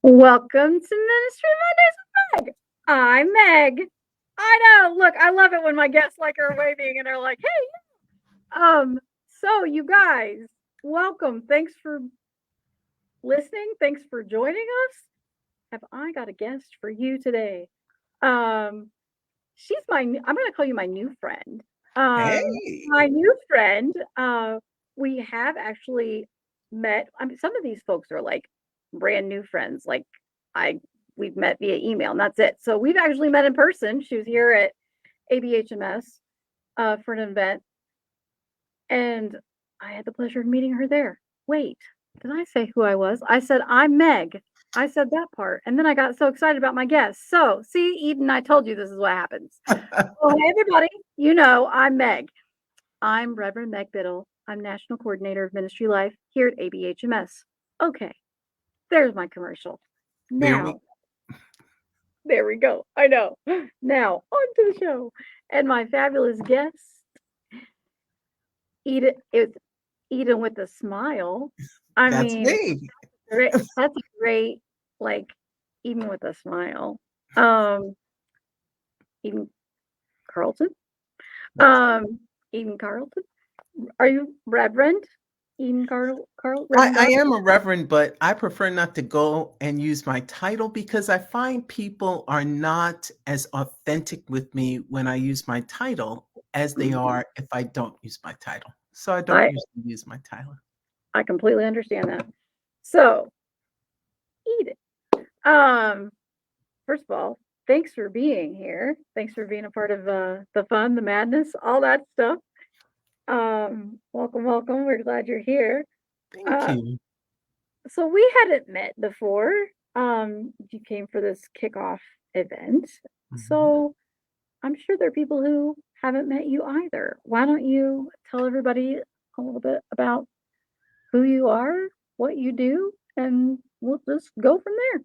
Welcome to Ministry Mondays with Meg. I'm Meg. I know. Look, I love it when my guests are waving and they're like, "Hey." So you guys, welcome. Thanks for listening. Thanks for joining us. Have I got a guest for you today? Um, she's I'm going to call you my new friend. Hey, My new friend. We have actually met. I mean, some of these folks are like brand new friends. I, we've met via email, and that's it. So we've actually met in person. She was here at ABHMS for an event, and I had the pleasure of meeting her there. Wait, did I say who I was? I said I'm Meg. I said that part, and then I got so excited about my guest. So, see, Eden, I told you this is what happens. Well, hey, everybody, I'm Meg. I'm Reverend Meg Biddle. I'm National Coordinator of Ministry Life here at ABHMS. Okay, there's my commercial. there we Now, there we go. I know. Now, on to the show. And my fabulous guest, it's Eden with a smile. I That's mean, me. that's a great, like, even with a smile. Um, Eden Carlton. That's Um, Eden Carlton. Are you Reverend Eden I, Reverend I Doctor? am a reverend, but I prefer not to go and use my title because I find people are not as authentic with me when I use my title as they Mhm. are if I don't use my title. So I don't I usually use my title. I completely understand that. So, Eden. Um, first of all, thanks for being here. Thanks for being a part of the fun, the madness, all that stuff. Welcome, welcome. We're glad you're here. Thank Uh, you. so we hadn't met before. You came for this kickoff event. Mhm. So I'm sure there are people who haven't met you either. Why don't you tell everybody a little bit about who you are, what you do, and we'll just go from there.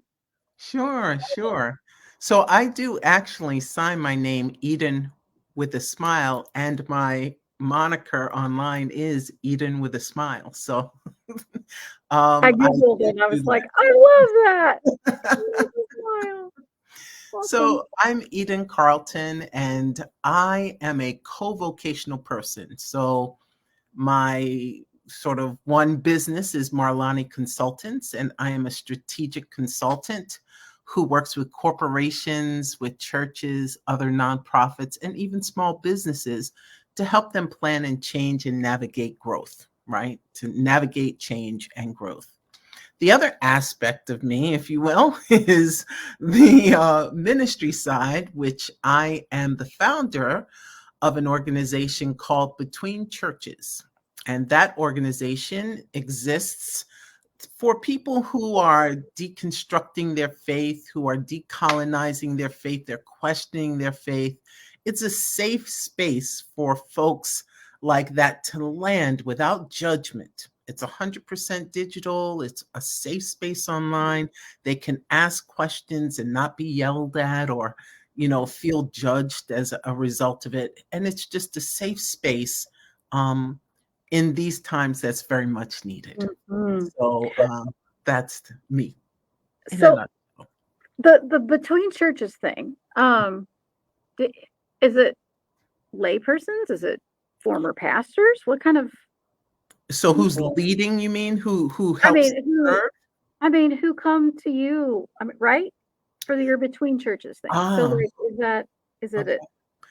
Sure, sure. So I do actually sign my name Eden with a smile, and my moniker online is Eden with a smile. So I I Googled it did and I do was like, I love that. that. Smile. Awesome. So I'm Eden Carlton, and I am a co-vocational person. So my sort of one business is Marlani Consultants, and I am a strategic consultant who works with corporations, with churches, other nonprofits, and even small businesses to help them plan and change and navigate growth, right? To navigate change and growth. The other aspect of me, if you will, is the ministry side, which I am the founder of an organization called Between Churches. And that organization exists for people who are deconstructing their faith, who are decolonizing their faith, they're questioning their faith. It's a safe space for folks like that to land without judgment. It's 100% digital. It's a safe space online. They can ask questions and not be yelled at or, feel judged as a result of it. And it's just a safe space in these times that's very much needed. Mhm. So that's me in a So nutshell. the between churches thing, d- is it laypersons? Is it former pastors? What kind of So who's people? leading? You mean who I helps mean, who serve? who come to you? I mean, right? For your between churches thing. So Ah, like, is it okay.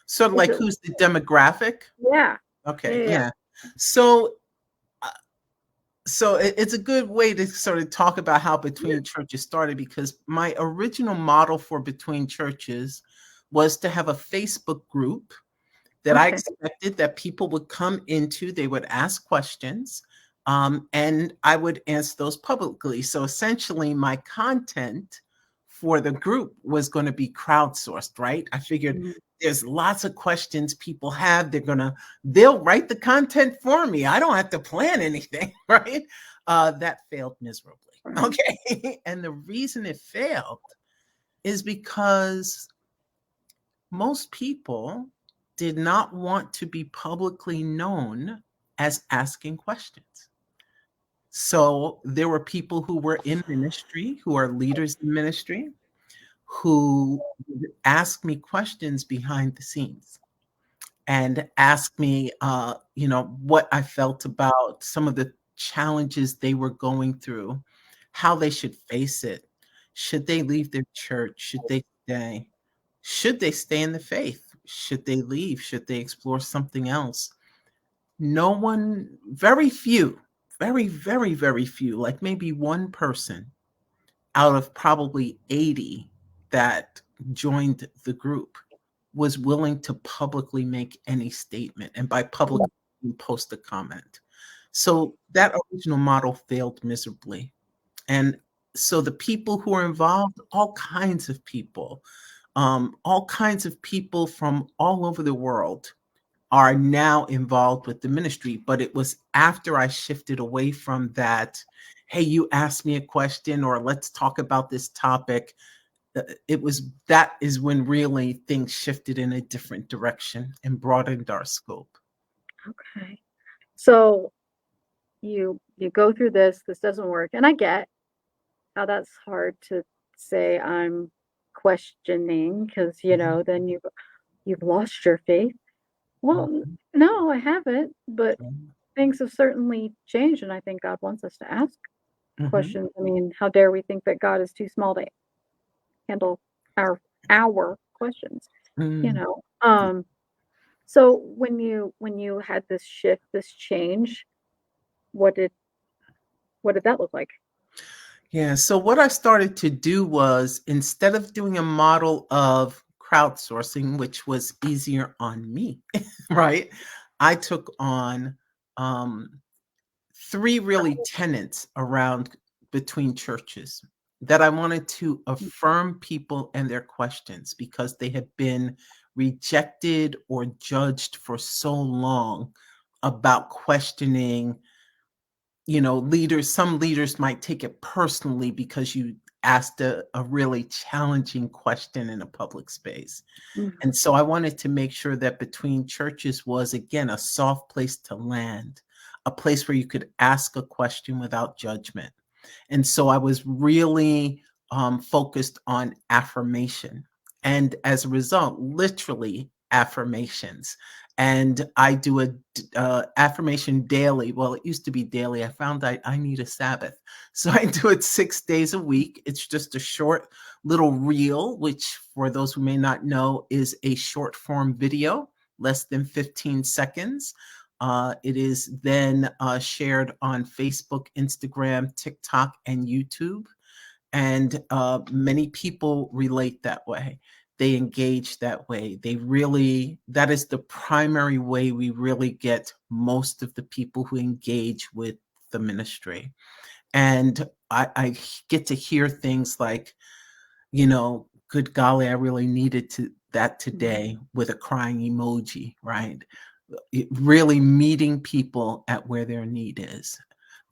So is like it who's the demographic? yeah. Yeah, Okay, yeah, yeah. So uh, it's a good way to sort of talk about how yeah. Between Churches started because my original model for Between Churches was to have a Facebook group that I Okay. expected that people would come into. They would ask questions, and I would answer those publicly. So essentially, my content for the group was going to be crowdsourced, right? I figured Mhm. there's lots of questions people have. They'll write the content for me. I don't have to plan anything, right? That failed miserably. Right. Okay. And the reason it failed is because most people did not want to be publicly known as asking questions. So there were people who were in ministry, who are leaders in ministry, who would ask me questions behind the scenes and ask me, what I felt about some of the challenges they were going through, how they should face it. Should they leave their church? Should they stay? Should they stay in the faith? Should they leave? Should they explore something else? No one, very few, very, very, very few, like maybe one person out of probably 80 that joined the group was willing to publicly make any statement. And by public, I mean post a comment. So that original model failed miserably. And so the people who are involved, all kinds of people from all over the world are now involved with the ministry. But it was after I shifted away from that, hey, you asked me a question, or let's talk about this topic. That is when really things shifted in a different direction and broadened our scope. Okay. So you go through this doesn't work. And I get how that's hard to say I'm questioning because, Mhm, then you've lost your faith. Well, mhm, no, I haven't, but mhm, things have certainly changed, and I think God wants us to ask mhm, questions. I mean, how dare we think that God is too small to handle our questions, you mm. know? So when you had this shift, this change, what did what did that look like? Yeah. So what I started to do was, instead of doing a model of crowdsourcing, which was easier on me, right? I took on um, three really tenets around between churches that I wanted to affirm people and their questions because they had been rejected or judged for so long about questioning. Leaders, some leaders might take it personally because you asked a really challenging question in a public space. Mhm, And so I wanted to make sure that between churches was, again, a soft place to land, a place where you could ask a question without judgment. And so I was really focused on affirmation. And as a result, literally affirmations. And I do a affirmation daily. Well, it used to be daily. I found I need a Sabbath. So I do it 6 days a week. It's just a short little reel, which for those who may not know is a short form video, less than 15 seconds. It is then shared on Facebook, Instagram, TikTok, and YouTube. And many people relate that way. They engage that way. That is the primary way we really get most of the people who engage with the ministry. And I get to hear things like, good golly, I really needed that mhm, today, with a crying emoji, right? Really meeting people at where their need is.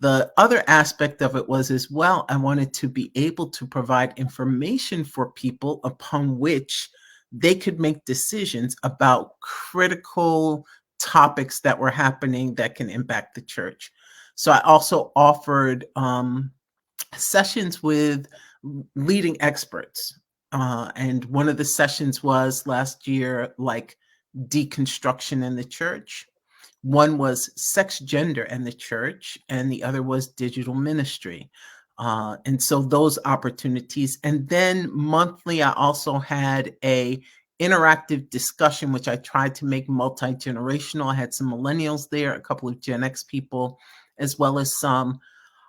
The other aspect of it was, as well, I wanted to be able to provide information for people upon which they could make decisions about critical topics that were happening that can impact the church. So I also offered sessions with leading experts. And one of the sessions was last year, like deconstruction in the church. One was sex, gender, and the church, and the other was digital ministry. And so those opportunities. And then monthly, I also had a interactive discussion, which I tried to make multi-generational. I had some millennials there, a couple of Gen X people, as well as some,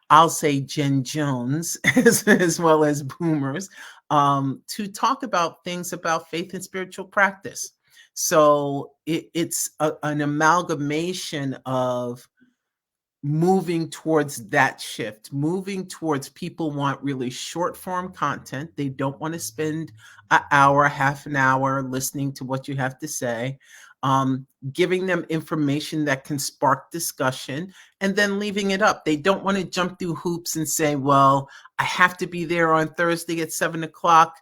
I'll say, Gen Jones, as well as boomers, to talk about things about faith and spiritual practice. So it's an amalgamation of moving towards that shift, moving towards people want really short form content. They don't want to spend an hour, half an hour listening to what you have to say, giving them information that can spark discussion, and then leaving it up. They don't want to jump through hoops and say, well, I have to be there on Thursday at 7 o'clock.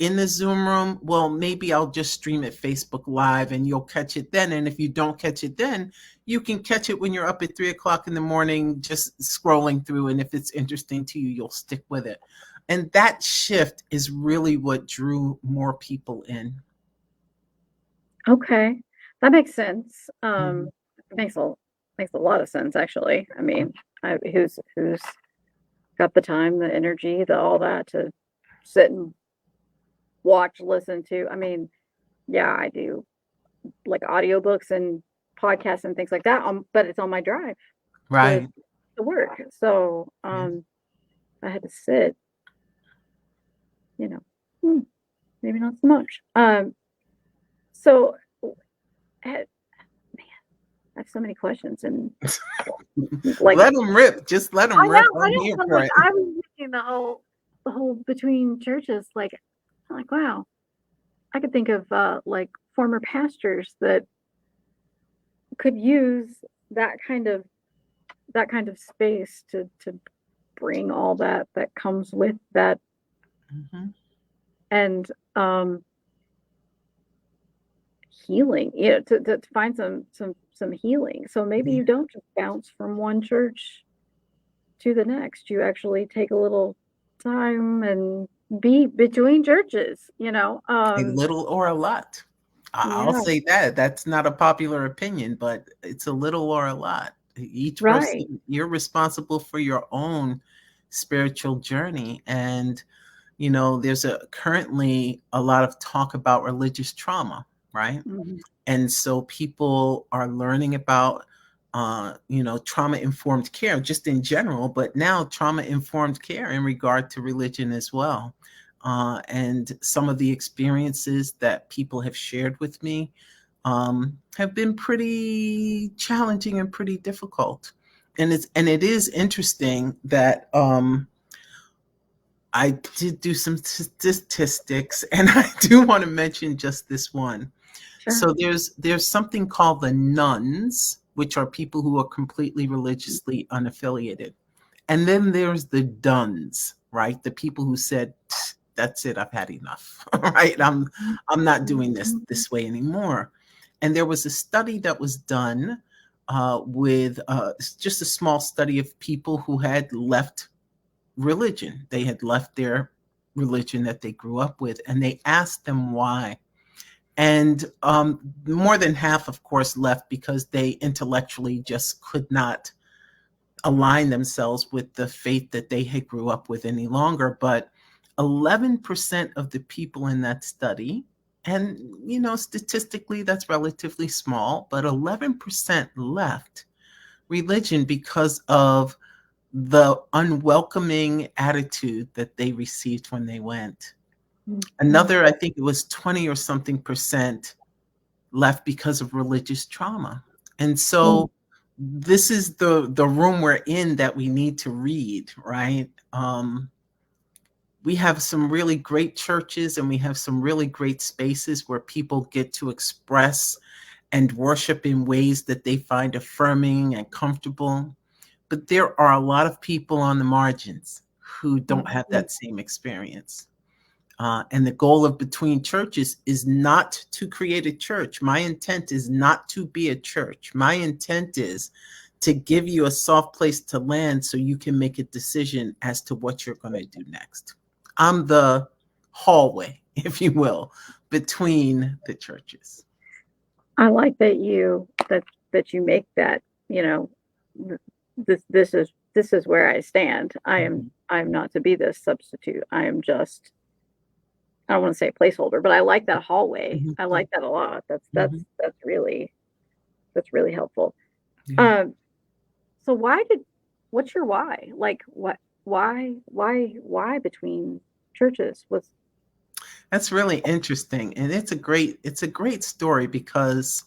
In the Zoom room, well, maybe I'll just stream it Facebook Live and you'll catch it then. And if you don't catch it then, you can catch it when you're up at 3 o'clock in the morning, just scrolling through. And if it's interesting to you, you'll stick with it. And that shift is really what drew more people in. Okay, that makes sense. Mhm. Makes a lot of sense actually. I mean, who's got the time, the energy, the all that to sit and watch, listen to. I mean, yeah, I do like audiobooks and podcasts and things like that, but it's on my drive to Right. to work. So, Yeah. I had to sit, you know, hmm, maybe not so much. So I I have so many questions and like Let them rip. Just let I them rip. know, I I'm know, here but for like it. I was thinking the whole between churches, like I'm like, wow, I could think of like former pastors that could use that kind of that kind of space to bring all that comes with that Mhm. and healing, to find some healing. So maybe Yeah. you don't just bounce from one church to the next. You actually take a little time and be between churches, you know? A little or a lot. I'll Yeah, say that. That's not a popular opinion, but it's a little or a lot. Each right. person, you're responsible for your own spiritual journey. And, there's currently a lot of talk about religious trauma, right? Mhm. And so people are learning about trauma informed care just in general, but now trauma informed care in regard to religion as well. And some of the experiences that people have shared with me have been pretty challenging and pretty difficult. And it is interesting that I did do some statistics, and I do want to mention just this one. Sure. So there's something called the nuns, which are people who are completely religiously unaffiliated. And then there's the duns, right? The people who said, that's it, I've had enough. Right? I'm not doing this way anymore. And there was a study that was done with just a small study of people who had left religion. They had left their religion that they grew up with, and they asked them why. And more than half, of course, left because they intellectually just could not align themselves with the faith that they had grew up with any longer. But 11% of the people in that study, and statistically that's relatively small, but 11% left religion because of the unwelcoming attitude that they received when they went. Mhm. Another, I think it was 20 or something percent left because of religious trauma. And Mm. so this is the room we're in that we need to read, right? We have some really great churches and we have some really great spaces where people get to express and worship in ways that they find affirming and comfortable. But there are a lot of people on the margins who don't have Mhm. that same experience. And the goal of Between Churches is not to create a church. My intent is not to be a church. My intent is to give you a soft place to land so you can make a decision as to what you're going to do next. I'm the hallway, if you will, between the churches. I like that you make that, you know, th- this is where I stand. Mhm, I am not to be this substitute. I am just I don't want to say placeholder, but I like that hallway. mhm, I like that a lot. mhm, That's really helpful. yeah. Um, so what's your why? Like why between churches? What's That's really interesting. And it's a great story because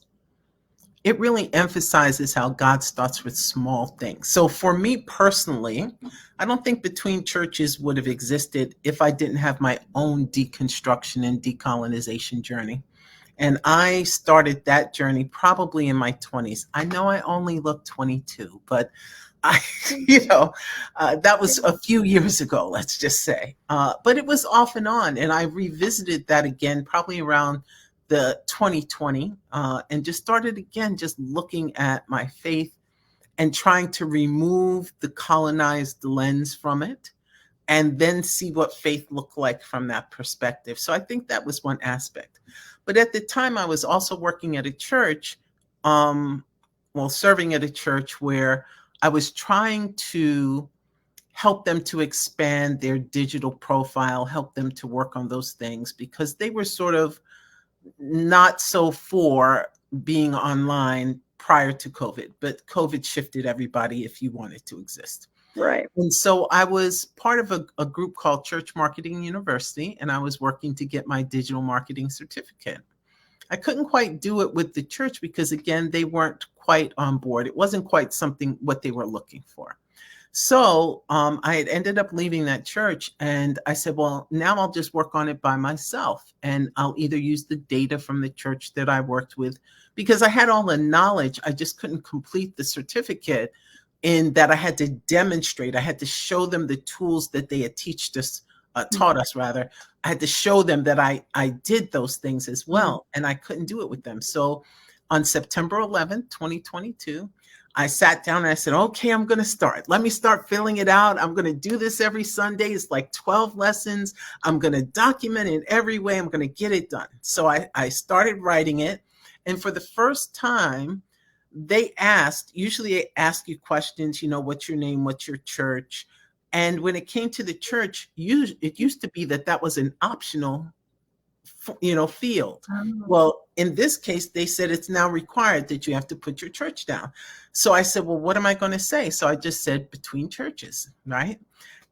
it really emphasizes how God starts with small things. So for me personally, I don't think Between Churches would have existed if I didn't have my own deconstruction and decolonization journey. And I started that journey probably in my 20s. I know I only look 22, but I, you know, that was a few years ago, let's just say. But it was off and on. And I revisited that again, probably around the 2020, and just started again, just looking at my faith and trying to remove the colonized lens from it and then see what faith looked like from that perspective. So I think that was one aspect. But at the time, I was also working at a church, um, well, serving at a church where I was trying to help them to expand their digital profile, help them to work on those things because they were sort of not so for being online prior to COVID, but COVID shifted everybody if you wanted to exist. Right. And so I was part of a group called Church Marketing University, and I was working to get my digital marketing certificate. I couldn't quite do it with the church because, again, they weren't quite on board. It wasn't quite something what they were looking for. So I had ended up leaving that church, and I said, well, now I'll just work on it by myself, and I'll either use the data from the church that I worked with because I had all the knowledge. I just couldn't complete the certificate in that I had to demonstrate. I had to show them the tools that they had taught us rather. I had to show them that I did those things as well, and I couldn't do it with them. So on September 11th, 2022, I sat down and I said, okay, I'm going to start. Let me start filling it out. I'm going to do this every Sunday. It's like 12 lessons. I'm going to document in every way. I'm going to get it done. So I started writing it. And for the first time, they usually they ask you questions, what's your name, what's your church? And when it came to the church, it used to be that was an optional field. Well, in this case, they said it's now required that you have to put your church down. So I said, well, what am I going to say? So I just said between churches, right?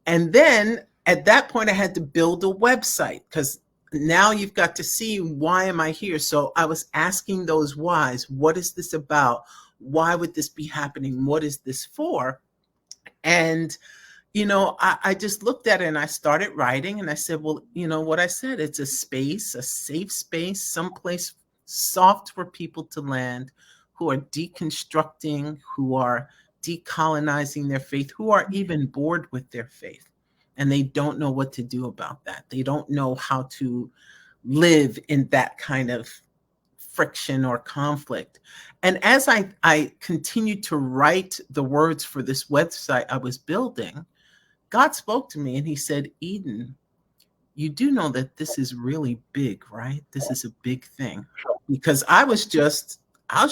And then at that point, I had to build a website because now you've got to see why am I here? So I was asking those whys. What is this about? Why would this be happening? What is this for? And I just looked at it and I started writing and I said, well, what I said, it's a space, a safe space, someplace soft for people to land who are deconstructing, who are decolonizing their faith, who are even bored with their faith. And they don't know what to do about that. They don't know how to live in that kind of friction or conflict. And as I continued to write the words for this website I was building, God spoke to me and he said, Eden, you do know that this is really big, right? This is a big thing. Because I was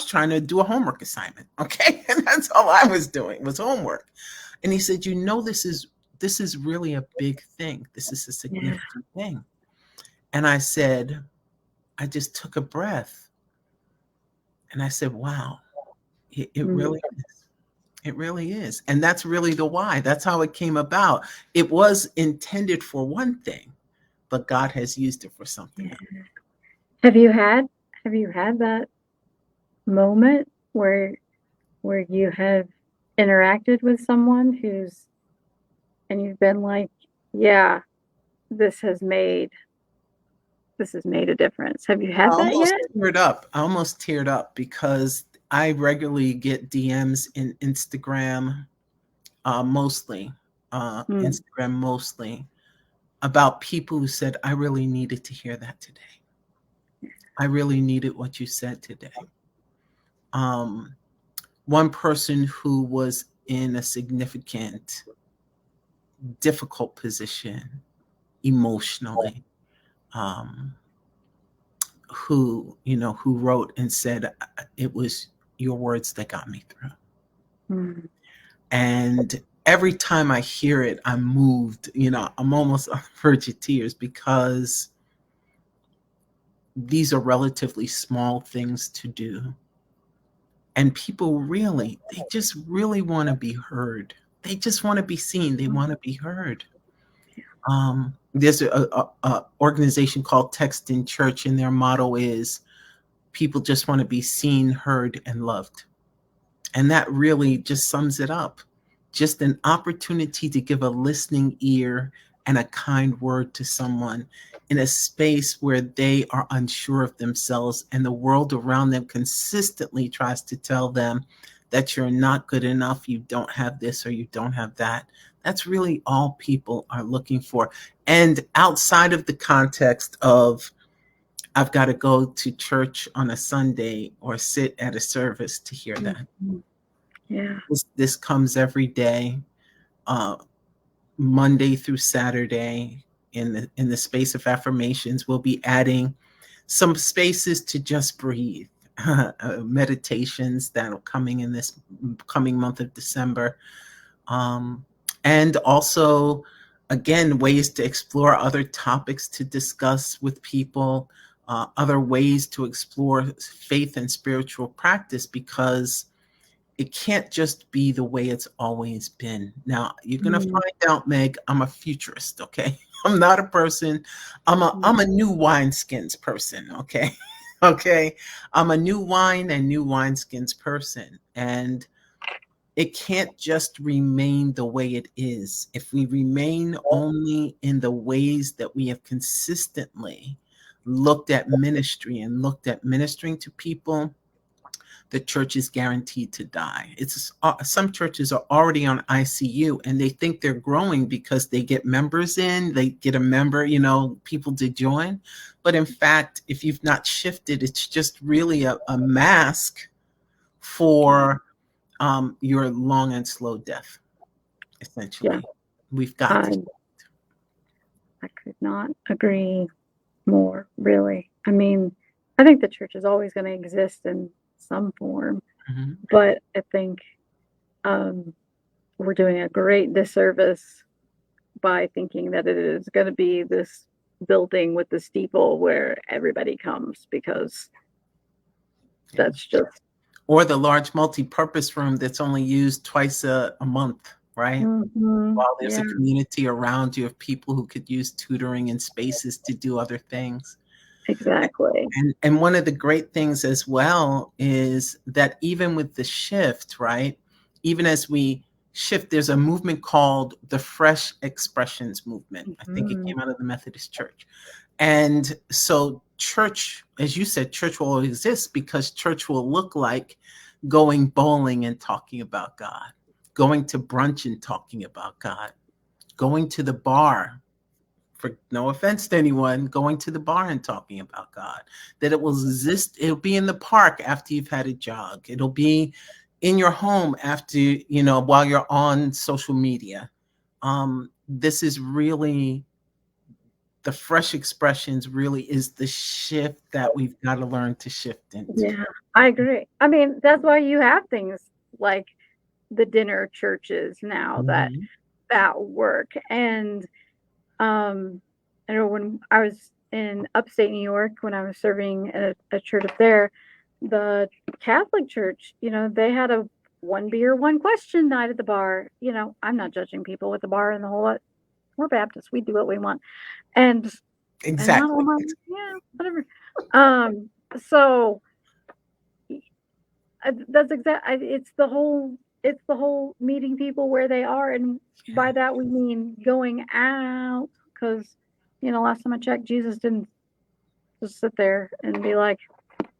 trying to do a homework assignment. Okay. And that's all I was doing was homework. And he said, this is really a big thing. This is a significant thing. And I said, I just took a breath. And I said, wow, it really is. It really is. And that's really the why. That's how it came about. It was intended for one thing, but God has used it for something else. Have you had that moment where you have interacted with someone and you've been like, yeah, this has made a difference. Have you had that yet? I almost teared up because I regularly get DMs in Instagram, mostly, about people who said, I really needed to hear that today. I really needed what you said today. One person who was in a significant, difficult position emotionally, who wrote and said, it was your words that got me through. And every time I hear it, I'm moved, I'm almost on the verge of tears because these are relatively small things to do. And people they just really want to be heard. They just want to be seen. They want to be heard. There's a organization called Text in Church, and their motto is people just want to be seen, heard, and loved. And that really just sums it up. Just an opportunity to give a listening ear and a kind word to someone in a space where they are unsure of themselves and the world around them consistently tries to tell them that you're not good enough, you don't have this or you don't have that. That's really all people are looking for. And outside of the context of, I've got to go to church on a Sunday or sit at a service to hear that. Yeah. This comes every day, uh, Monday through Saturday. In the space of affirmations, we'll be adding some spaces to just breathe, meditations that are coming in this coming month of December. And also, again, ways to explore other topics to discuss with people, other ways to explore faith and spiritual practice, because it can't just be the way it's always been. Now, you're going to find out, Meg, I'm a futurist, okay? I'm not a person. I'm a new wineskins person, okay? Okay? I'm a new wine and new wineskins person. And it can't just remain the way it is. If we remain only in the ways that we have consistently looked at ministry and looked at ministering to people, the church is guaranteed to die. It's some churches are already on ICU and they think they're growing because they get members in, they get a member, people to join. But in fact, if you've not shifted, it's just really a mask for your long and slow death, essentially. Yeah. We've got to. I could not agree more, really. I mean, I think the church is always going to exist in some form, but I think we're doing a great disservice by thinking that it is going to be this building with the steeple where everybody comes, because that's just... Or the large multi-purpose room that's only used twice a month, right? While there's a community around you of people who could use tutoring and spaces to do other things. Exactly. And one of the great things as well is that even with the shift, right? Even as we shift, there's a movement called the Fresh Expressions movement. I think it came out of the Methodist Church. And so church, as you said, church will exist because church will look like going bowling and talking about God, going to brunch and talking about God, going to the bar, for no offense to anyone, going to the bar and talking about God. That it will exist, it'll be in the park after you've had a jog. It'll be in your home after, while you're on social media. This is really, the Fresh Expressions really is the shift that we've got to learn to shift into. Yeah, I agree. I mean, that's why you have things like the dinner churches now that work. And I know when I was in upstate New York, when I was serving at a church up there, the Catholic church, they had a one beer, one question night at the bar. I'm not judging people with the bar and the whole lot. We're Baptists. We do what we want. And exactly. Whatever. So that's exactly, it's the whole meeting people where they are. And by that, we mean going out, because, last time I checked, Jesus didn't just sit there and be like, come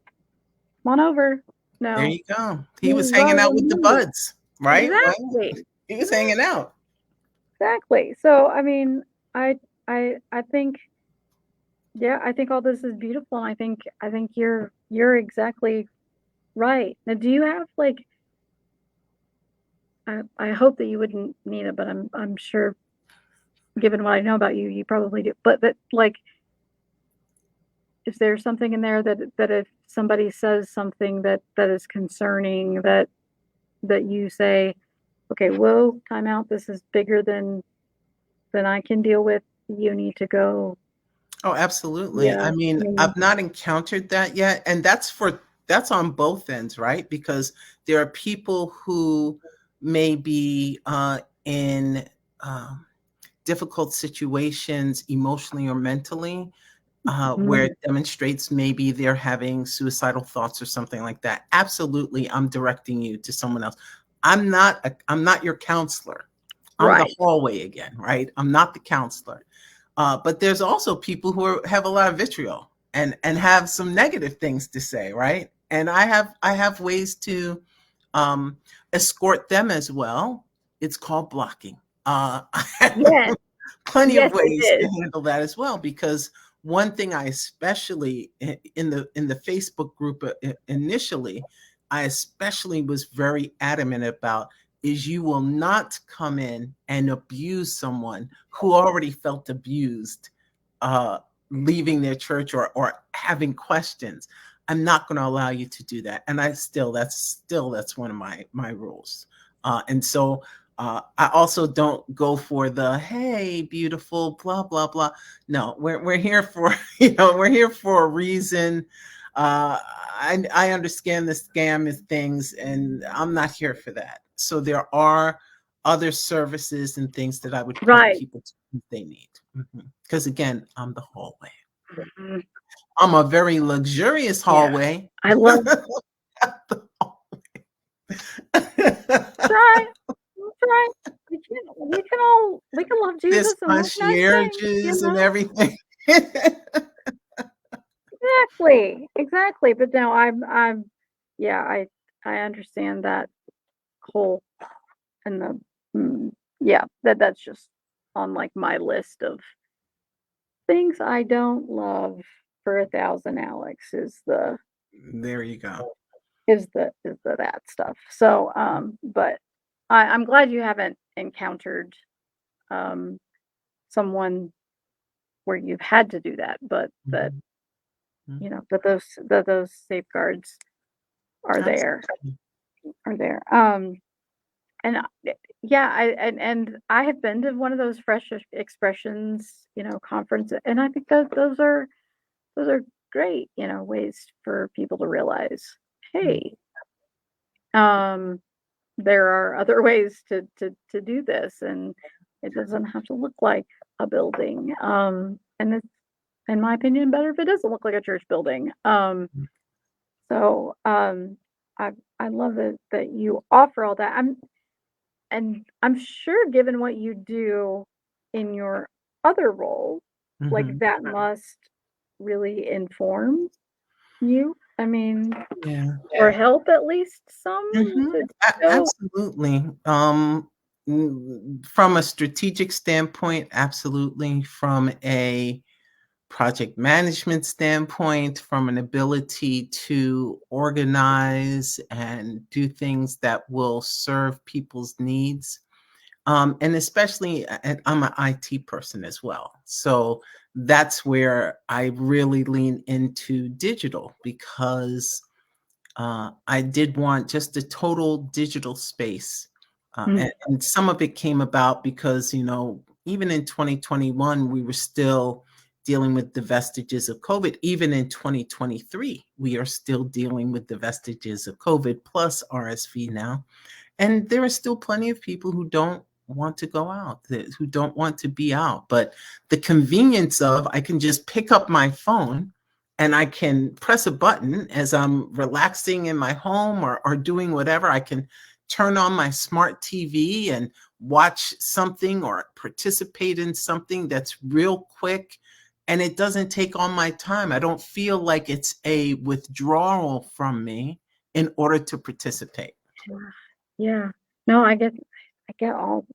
on over. No. There you go. He was hanging out with the buds, right? Exactly. He was hanging out. Exactly. So, I mean, I think, I think all this is beautiful. And I think you're exactly right. Now, do you have I hope that you wouldn't need it, but I'm sure, given what I know about you, you probably do. But that, is there something in there that if somebody says something that is concerning, that you say, okay, whoa, time out, this is bigger than I can deal with, you need to go? Oh, absolutely. Yeah. I mean, I've not encountered that yet. And that's on both ends, right? Because there are people who may be in difficult situations emotionally or mentally, where it demonstrates maybe they're having suicidal thoughts or something like that. Absolutely, I'm directing you to someone else. I'm not your counselor. I'm the hallway again, right? I'm not the counselor. But there's also people who have a lot of vitriol and have some negative things to say, right? And I have ways to escort them as well. It's called blocking. Yes, Plenty yes, of it ways to is. handle that as well, because one thing I especially in the Facebook group initially, I especially was very adamant about is you will not come in and abuse someone who already felt abused, uh, leaving their church or having questions. I'm not going to allow you to do that. And that's one of my rules. And so I also don't go for the hey beautiful blah blah blah. No, we're here for we're here for a reason. I understand the scam is things, and I'm not here for that. So there are other services and things that I would point Right. people to if they need. Because again, I'm the hallway. Mhm. I'm a very luxurious Yeah, hallway. I love. That's right. That's right. We can love There's Jesus and love nice things, you concierges and know? everything. Exactly. Exactly. But no, yeah, I understand that whole and the yeah, that's just on like my list of things I don't love for 1,000 Alex There you go. is the that stuff. So but I'm glad you haven't encountered um someone where you've had to do that, but that Mhm. Mhm. that those safeguards are there, Absolutely. are there. And yeah, and I have been to one of those fresh expressions, conference, and I think those are great, ways for people to realize, Mm. hey, um, there are other ways to do this, and it doesn't have to look like a building. And it's, in my opinion, better if it doesn't look like a church building. So I I love that you offer all that. I'm sure given what you do in your other role, like Mhm. that must really inform you. I mean, Yeah. or help at least some Mhm. to go. Absolutely. From a strategic standpoint, absolutely. From a project management standpoint, from an ability to organize and do things that will serve people's needs. And especially, I'm an IT person as well. So that's where I really lean into digital because I did want just a total digital space. Mm, And some of it came about because, even in 2021, we were still dealing with the vestiges of COVID. Even in 2023, we are still dealing with the vestiges of COVID plus RSV now. And there are still plenty of people who don't want to go out, who don't want to be out. But the convenience of I can just pick up my phone and I can press a button as I'm relaxing in my home or doing whatever. I can turn on my smart TV and watch something or participate in something that's real quick. And it doesn't take all my time. I don't feel like it's a withdrawal from me in order to participate. yeah. Yeah. No, I get all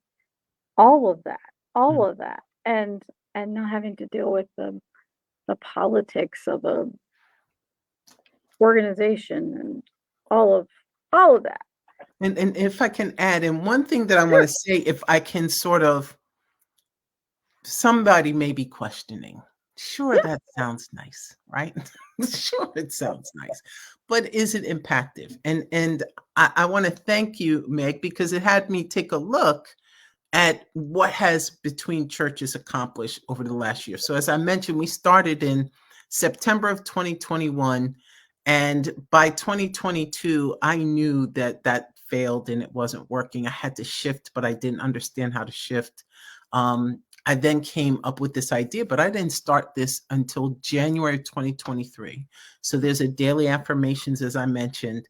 of that. All of that. And not having to deal with the politics of a organization and all of all of that. And if I can add in one thing that I want Sure. to say, if I can sort of, somebody may be questioning, sure, Yeah. that sounds nice, right? Sure, it sounds nice, but is it impactful? And I want to thank you, Meg, because it had me take a look at what has Between Churches accomplished over the last year. So as I mentioned, we started in September of 2021, and by 2022, I knew that that failed and it wasn't working. I had to shift, but I didn't understand how to shift. I then came up with this idea, but I didn't start this until January 2023. So there's a daily affirmations, as I mentioned.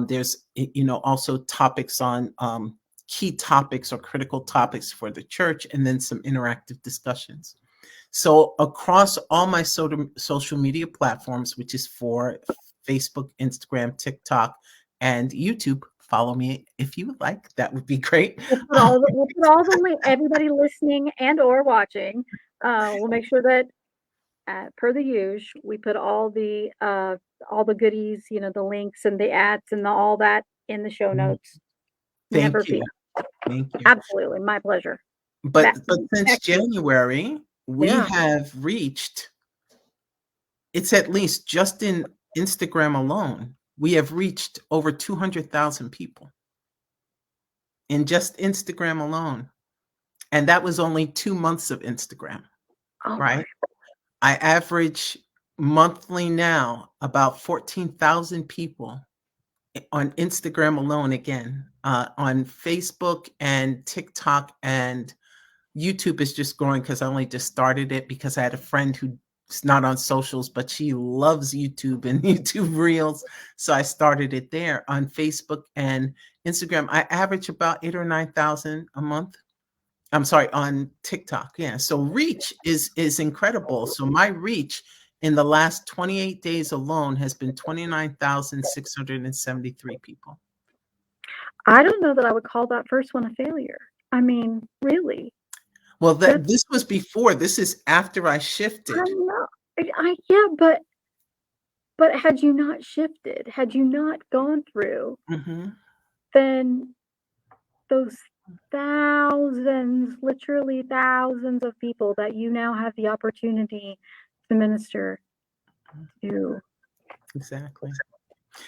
There's also topics on key topics or critical topics for the church, and then some interactive discussions. So across all my social media platforms, which is for Facebook, Instagram, TikTok, and YouTube, follow me if you would like. That would be great. We'll put all the link, everybody listening and or watching. We'll make sure that per the usual, we put all the goodies, the links and the ads and all that in the show notes. Never Thank you. fear. Thank you. Absolutely, my pleasure. But Back, since back to you. January, we Yeah. have reached, it's at least just in Instagram alone, we have reached over 200,000 people in just Instagram alone. And that was only 2 months of Instagram, Oh my. right? I average monthly now about 14,000 people on Instagram alone again. On Facebook and TikTok and YouTube is just growing because I only just started it because I had a friend who's not on socials, but she loves YouTube and YouTube Reels. So I started it there. On Facebook and Instagram, I average about 8 or 9,000 a month. I'm sorry, on TikTok. Yeah. So reach is incredible. So my reach in the last 28 days alone has been 29,673 people. I don't know that I would call that first one a failure. I mean, really. Well, That's this was before. This is after I I shifted. don't know. Yeah, but had you not shifted, had you not gone through, Mhm. then those thousands, literally thousands of people that you now have the opportunity to minister to. Exactly.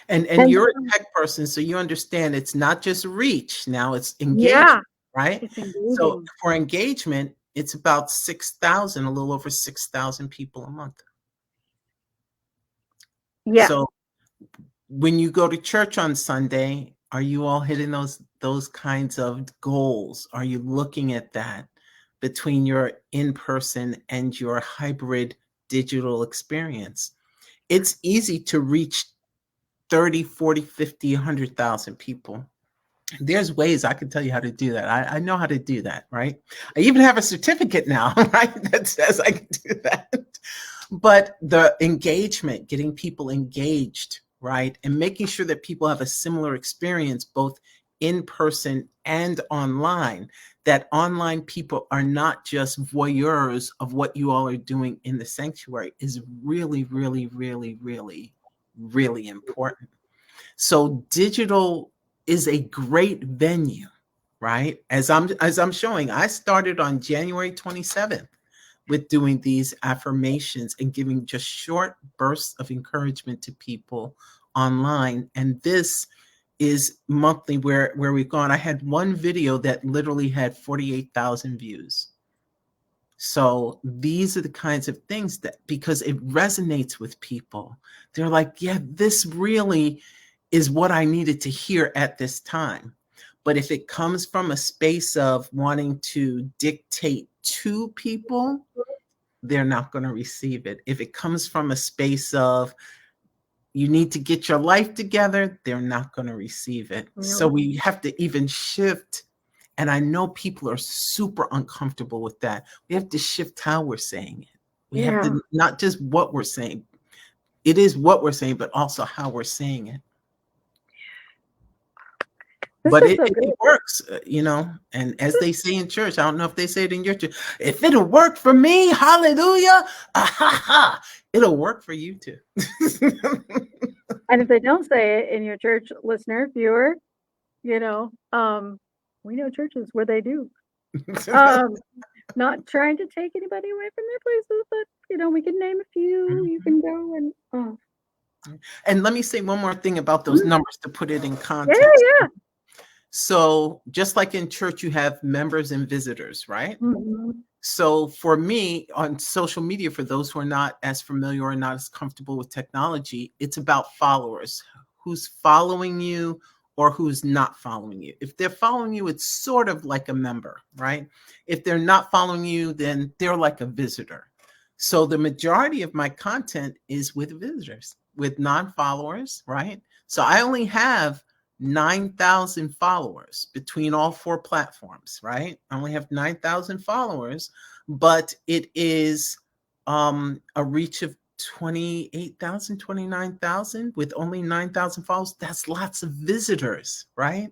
And And you're a tech person, so you understand it's not just reach, now it's yeah, engagement, right? it's So engaging. for engagement, it's about 6,000, a little over 6,000 people a month. Yeah, So when you go to church on Sunday, are you all hitting those kinds of goals? Are you looking at that between your in-person and your hybrid digital experience? It's easy to reach 30, 40, 50, 100,000 people. There's ways I can tell you how to do that. I know how to do that, right? I even have a certificate now, right? That says I can do that. But the engagement, getting people engaged, right? And making sure that people have a similar experience, both in person and online, that online people are not just voyeurs of what you all are doing in the sanctuary is really, really, really, really, really important. So digital is a great venue, right? As I'm showing, I started on January 27th with doing these affirmations and giving just short bursts of encouragement to people online. And this is monthly where we've gone. I had one video that literally had 48,000 views. So these are the kinds of things that, because it resonates with people, they're like, yeah, this really is what I needed to hear at this time. But if it comes from a space of wanting to dictate to people, they're not going to receive it. If it comes from a space of you need to get your life together, they're not going to receive it. So no. we have to even shift. And I know people are super uncomfortable with that. We have to shift how we're saying it. We have Yeah. to not just what we're saying. It is what we're saying, but also how we're saying it. This But is it, so it, good. it works, and as they say in church, I don't know if they say it in your church, if it'll work for me, hallelujah, it'll work for you too. And if they don't say it in your church, listener, viewer, you know, we know churches where they do. Um, Not trying to take anybody away from their places, but we can name a few. You can go and And let me say one more thing about those mm, numbers to put it in yeah, context. yeah. So just like in church, you have members and visitors, right? Mhm. So for me on social media, for those who are not as familiar or not as comfortable with technology, it's about followers. Who's following you or who's not following you? If they're following you, it's sort of like a member, right? If they're not following you, then they're like a visitor. So the majority of my content is with visitors, with non-followers, right? So I only have 9,000 followers between all four platforms, right? I only have 9,000 followers, but it is a reach of 28,000, 29,000 with only 9,000 followers. That's lots of visitors, right?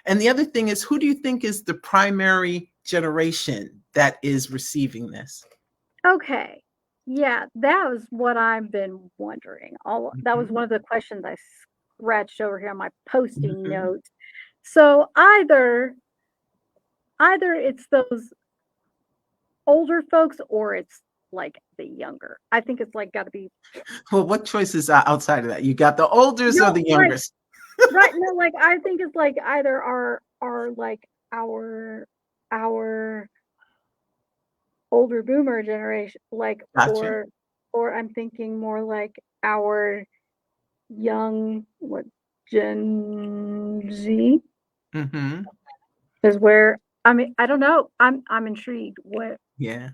And the other thing is, who do you think is the primary generation that is receiving this? Okay. Yeah, that was what I've been wondering. All that was Mhm, one of the questions I scratched over here on my posting mhm. note. So either it's those older folks or it's like the younger. I think it's like got to be Well, what choices are outside of that? You got the olders or no, the right, youngers? right. No, like I think it's like either our like our older boomer generation, like Gotcha. or I'm thinking more like our young what Gen Z Hmm. is where I mean I don't know. I'm intrigued. Yeah.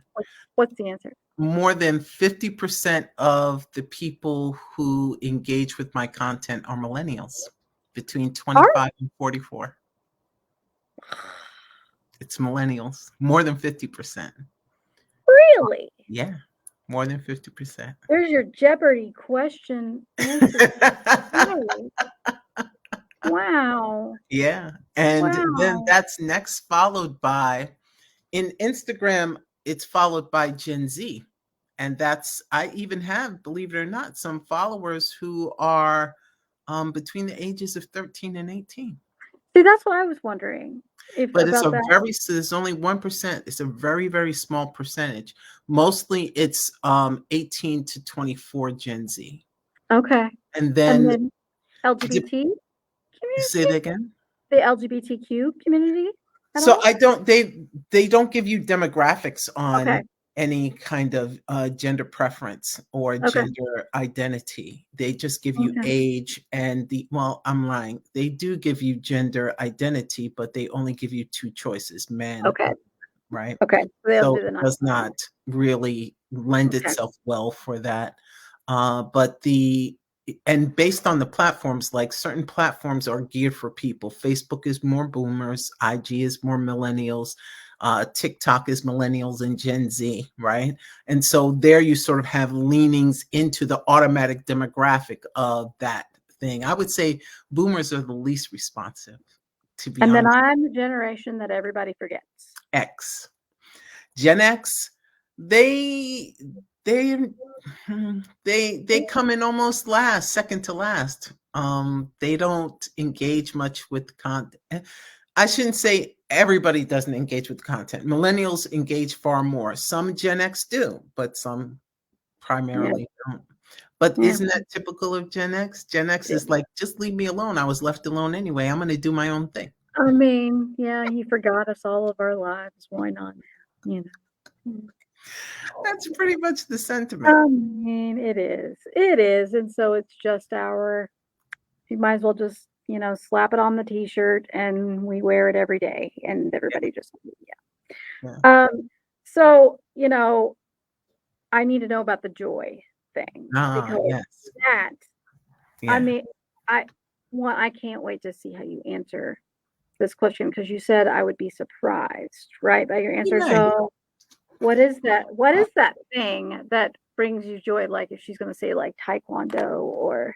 What's the answer? More than 50% of the people who engage with my content are millennials between Are 25 and 44. It's millennials, more than 50%. really? Yeah, more than 50%. There's your Jeopardy question answered. Right. Wow. Yeah. And then Wow. that's next followed by, in Instagram, it's followed by Gen Z. And that's, I even have, believe it or not, some followers who are between the ages of 13 and 18. See, that's what I was wondering if But it's about a that. very, so there's only 1%. It's a very, very small percentage. Mostly it's 18 to 24 Gen Z. Okay. And And then, then LGBT say community? that again. The LGBTQ community at So all? I don't, they don't give you demographics Okay. on any kind of gender preference or Okay. gender identity. They just give you Okay. age and the, well, I'm lying. They do give you gender identity, but they only give you two choices, men Okay. or, right? Okay. So they'll So do the it nice does one. not really lend Okay. itself well for that. But and based on the platforms, like certain platforms are geared for people. Facebook is more boomers, IG is more millennials, TikTok is millennials and Gen Z, right? And so there you sort of have leanings into the automatic demographic of that thing. I would say boomers are the least responsive, to be And then honest. I'm the generation that everybody forgets. X. Gen X, they they they come in almost last, second to last. They don't engage much with content. I shouldn't say everybody doesn't engage with content. Millennials engage far more. Some Gen X do, but some Yeah. primarily don't. But Yeah. isn't that typical of Gen X? Gen X Yeah. is like, just leave me alone. I was left alone anyway. I'm going to do my own thing. I mean, yeah, he forgot us all of our lives. Why not? You know. Mm. That's pretty much the sentiment. I mean, it is. It is. And so it's just our, you might as well just, slap it on the t-shirt and we wear it every day and everybody just, Yeah. yeah. So, I need to know about the joy thing Ah, because yes. that, I Yeah. mean, I, I can't wait to see how you answer this question because you said I would be surprised, right, by your Be answer. nice. So, what is that? What is that thing that brings you joy? Like if she's going to say like taekwondo or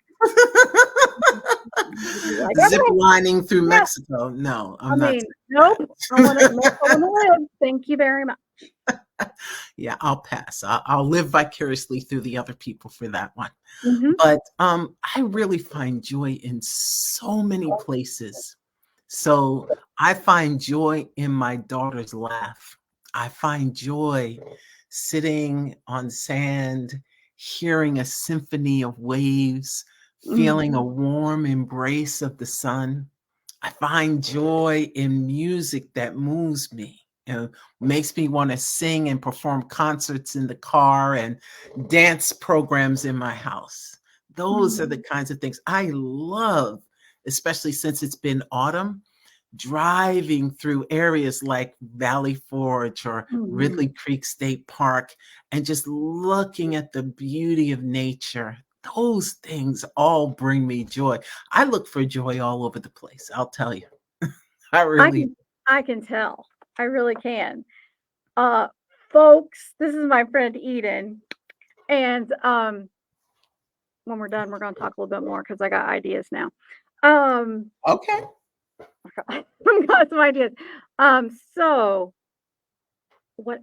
you'd be like, Zip okay, lining through yeah. Mexico. No, I I'm not mean, nope. I want to. Nope. I want to live. Thank you very much. saying that. Yeah, I'll pass. I'll live vicariously through the other people for that one. Hmm. But I really find joy in so many places. So I find joy in my daughter's laugh. I find joy sitting on sand, hearing a symphony of waves, Mm. feeling a warm embrace of the sun. I find joy in music that moves me and makes me want to sing and perform concerts in the car and dance programs in my house. Those are the Mm. kinds of things I love, especially since it's been autumn, driving through areas like Valley Forge or Ridley Mm. Creek State Park and just looking at the beauty of nature. Those things all bring me joy. I look for joy all over the place, I'll tell you. I I really. can. I can tell. I really can. Uh, Folks, this is my friend Eden, And when we're done, we're going to talk a little bit more because I got ideas now. Um, Okay. I've got some ideas. So what?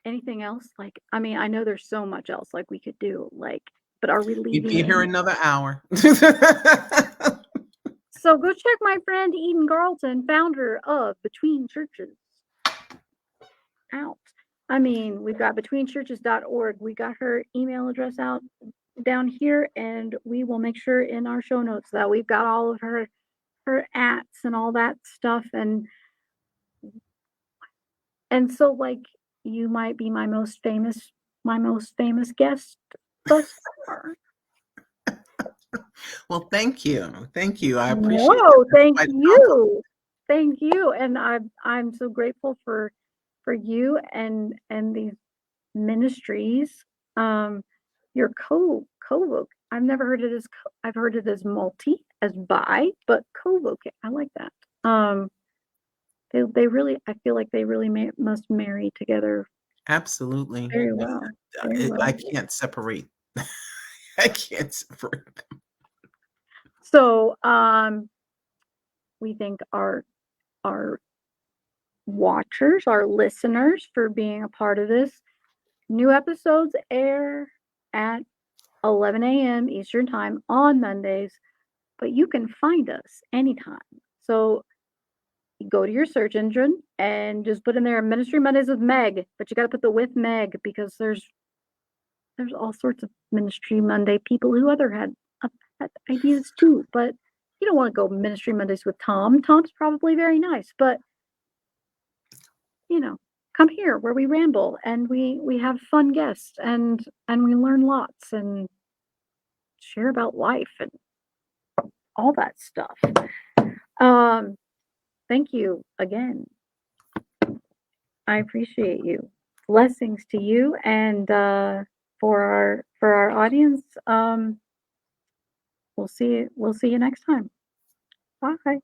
Anything else? Like, I mean, I know there's so much else like we could do. Like, but are we You'd leaving be here any? another hour. So go check my friend Eden Carlton, founder of Between Churches, out. I mean, we've got betweenchurches.org. We got her email address out down here, and we will make sure in our show notes that we've got all of her ats and all that stuff. And so like you might be my most famous guest thus far. Well, thank you. Thank you. I appreciate No, it. That's thank quite a compliment. you. Thank you. And I'm so grateful for you and these ministries. Your co-voc. I've never heard it as I've heard it as multi, as bi, but co-voc. I like that. They really, I feel like they really must marry together Absolutely. very well. Very well. I can't separate. I can't separate them. So we thank our watchers, our listeners for being a part of this. New episodes air at 11 a.m. Eastern Time on Mondays, but you can find us anytime. So you go to your search engine and just put in there Ministry Mondays with Meg, but you got to put the with Meg because there's all sorts of Ministry Monday people who had ideas too, but you don't want to go Ministry Mondays with Tom. Tom's probably very nice, but come here where we ramble and we have fun guests and we learn lots and share about life and all that stuff. Thank you again. I appreciate you. Blessings to you and for our audience. We'll see you next time. Bye.